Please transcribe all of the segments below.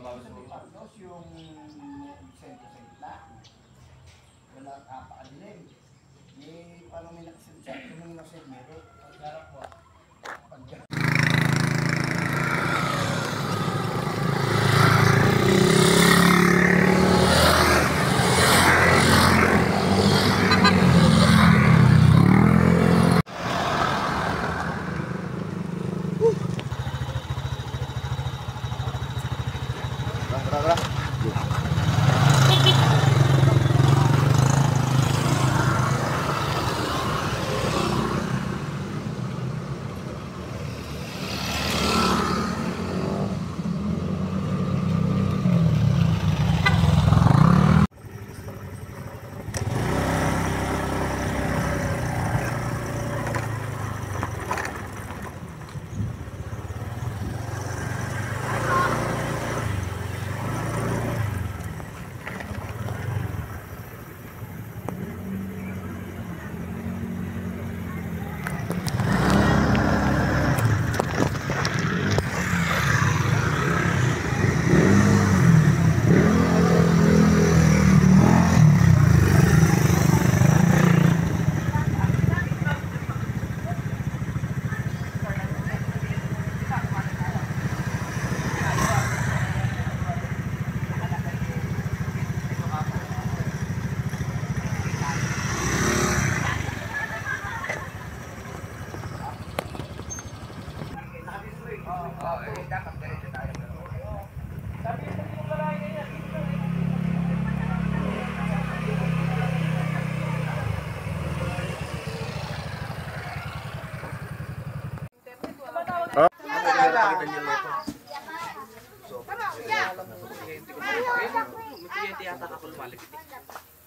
Tapos yung sentro sa gitna. Wala kapakadilim. Eh, paano may nakasin siya? Kung may nakasin, meron. Pagkarap po. Pagkarap.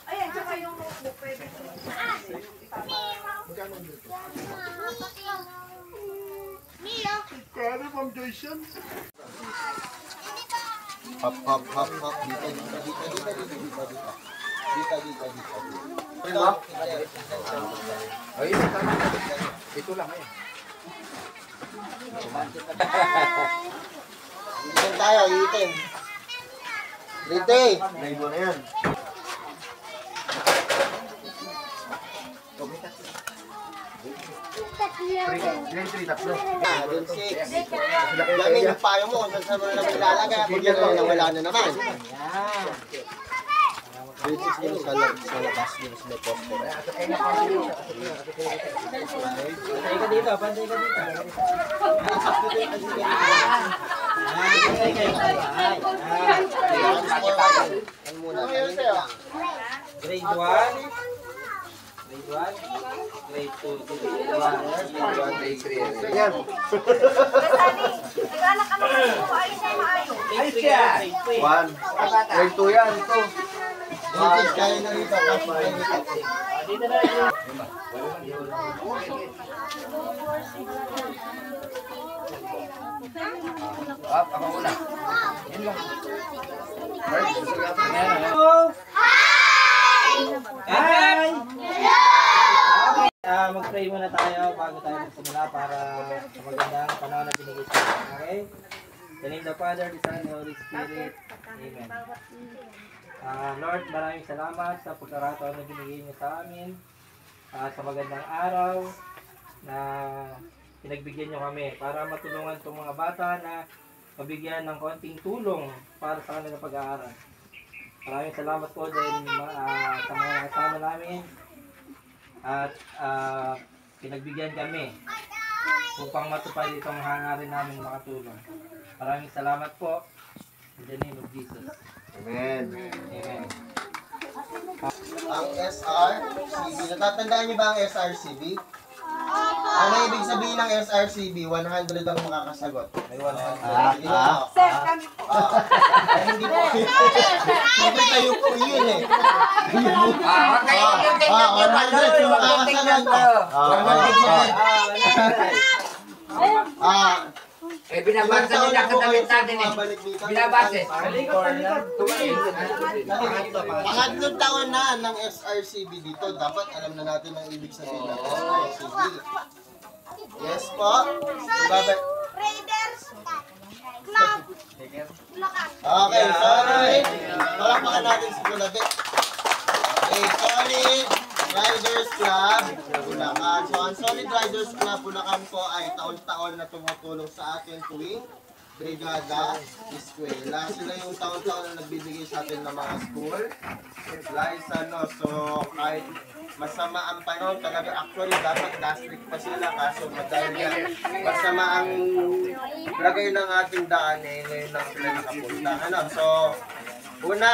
Ayan, tsaka yung notebook pwede. Mio! Kaya Ma'am Jason? Hop, hop, hop, hop. Dito. Ayun, ito lang eh. Itin tayo, itin. Rite! Libo na yan. Tatlo. Dun 6. Dami yung payo mo kung saan mo na naman ilalagay. Kung yan na wala na naman. Dun 6 din sa labas din sa may poster. Pantay ka dito, pantay ka dito. Ano muna? Grade 1. Grade 1. Grade 2. Grade 1. Yan. Nag-anak ka naman po. Ayos na maayos. Grade 3 yan. 1. Grade 2 yan. Ito. Vintage kaya na rito. Dito na rin. Ako muna. Yan lang. Hi! Mag-pray muna tayo bago tayo magsimula para sa magandang panahon na binigay sa atin. Okay? In the name of the Father, the Son, and the Holy Spirit. Amen. Lord, maraming salamat sa pagkakataon na binigay niyo sa amin. Sa magandang araw na pinagbigyan niyo kami para matulungan itong mga bata na mabigyan ng konting tulong para sa kanilang pag-aaral. Maraming salamat po dahil sa mga nakasama namin at pinagbigyan kami upang matupad itong hangarin namin makatulong. Maraming salamat po. In the name of Jesus. Amen. Amen. Ang SRCB. Natatandaan niyo ba ang SRCB? Ano ibig sabihin ng SRCB? 100 ang makakasagot. May 100. Sir, kami po. Hindi po. Hindi kayo po yun eh. 100 yung makakasagot. Binabasa nila katamit natin eh. Binabasa. Pangatlong taon na ng SRCB dito. Dapat alam na natin ang ibig sabihin ng SRCB. Yes po. Raiders Club. Bulacan. Okay, solid. Palakpakan natin si Kulabi. Okay, Solid Riders Club Bulacan. So, ang Solid Riders Club Bulacan po ay taon-taon na tumutulong sa atin tuwing brigada, eskwela. Sila yung taon-taon na nagbibigay sa atin ng mga school supplies, ano. So, kahit masama ang panahon, talaga actually dapat last week pa sila, kaso dahil yan masama ang lagay ng ating daan, eh, ngayon lang sila nakapunta. Ano, so, una,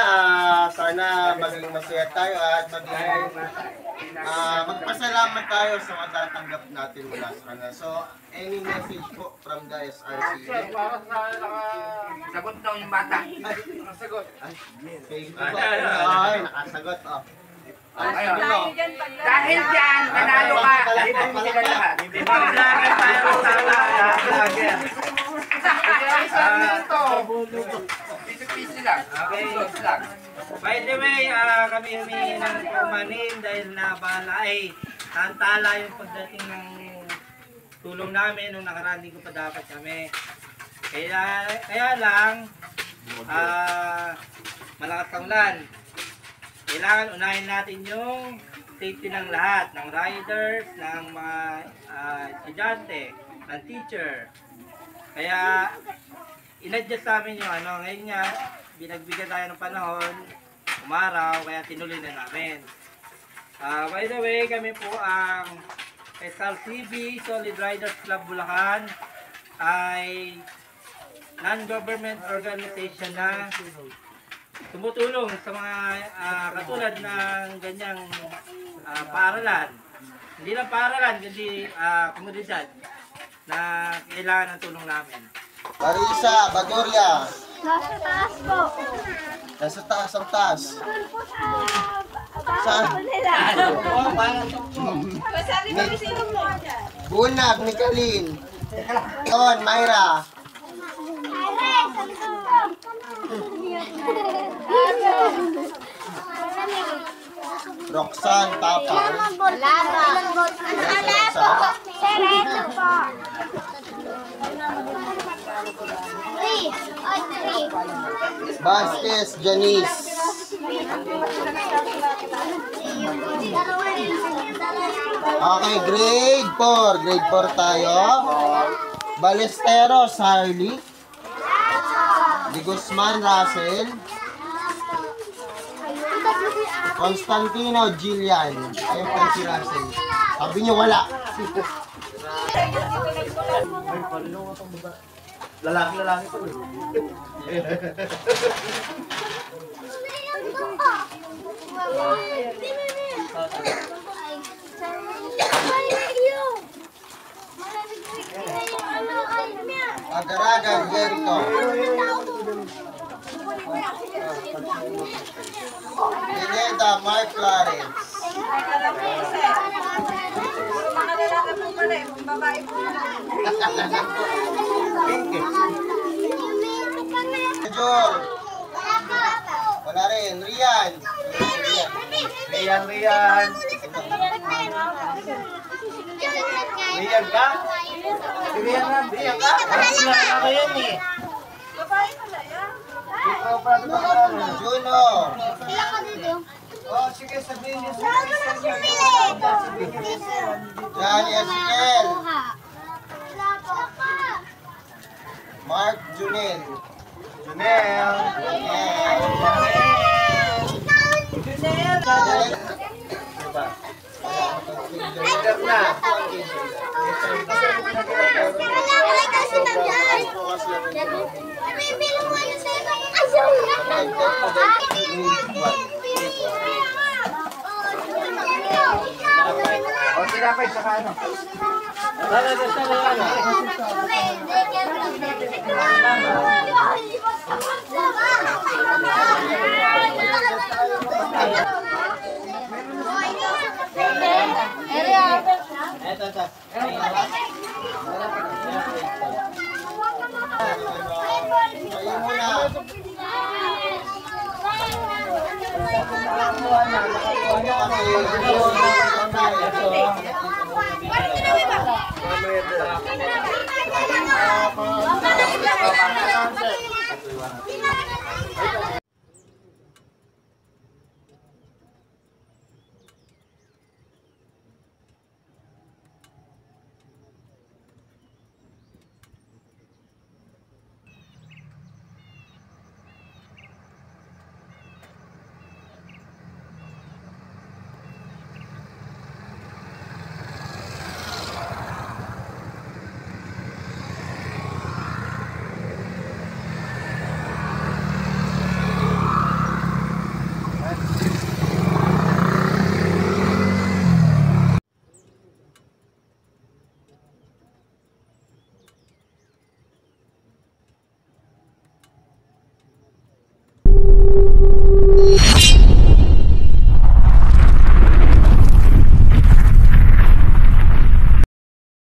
sana maging masaya tayo at maging magpasalamat tayo sa matatanggap natin mula sa kanila. So, any message po from the SRC? Sagot daw yung bata. Nakasagot. Ay, nakasagot. Oh. Ayun. Tayo dyan pag Dahil dyan, nanalo ka. Libre sila lahat. Paglagan tayo sa lagi. Piso-piso lang. Okay. Piso lang. By the way, kami humingi ng pumanin dahil nabala ay tantala yung pagdating ng tulong namin nung nakaraan ko pa dapat kami. Kaya lang, malakas ang ulan. Kailangan unahin natin yung safety ng lahat, ng riders, ng mga estudyante, ng teacher. Kaya in-adjust namin yung ano, ngayon nga, binagbigyan tayo ng panahon, umaraw, kaya tinuloy na namin. By the way, kami po ang SRCB, Solid Riders Club Bulacan, ay non-government organization na tumutulong sa mga katulad ng ganyang paaralan. Hindi lang paaralan, kundi komunidad na kailangan ng tulong namin. Marisa, Bagoria. Nasa taas po. Nasa taas ang taas. Sa Saan? nila. Masabi kami sino mo dyan. Bunag, Micalin. Yon, Myra. Roxanne, Tapang. Wala ba? Wala po. Sereto po. 3. Vasquez, Janice. Okay, grade 4. Grade 4 tayo. Balesteros, Harley. Di Guzman, Russell. Constantino, Jillian. Ayun po si Russell. Sabi niyo wala. Lalaki po. Agaragan, Jericho. Pineda, Mark Clarence. Mga lalaki po pala eh, mga babae po. Jor. Wala rin. Rian. Rian. Rian ka? Rian ka? Ako yan eh. Babae pala yan. Juno. Oh, sige, sabihin niyo sa Johnny Ezekiel. Mark Junel. Junel. O, sila pa sa ano. Ayun muna.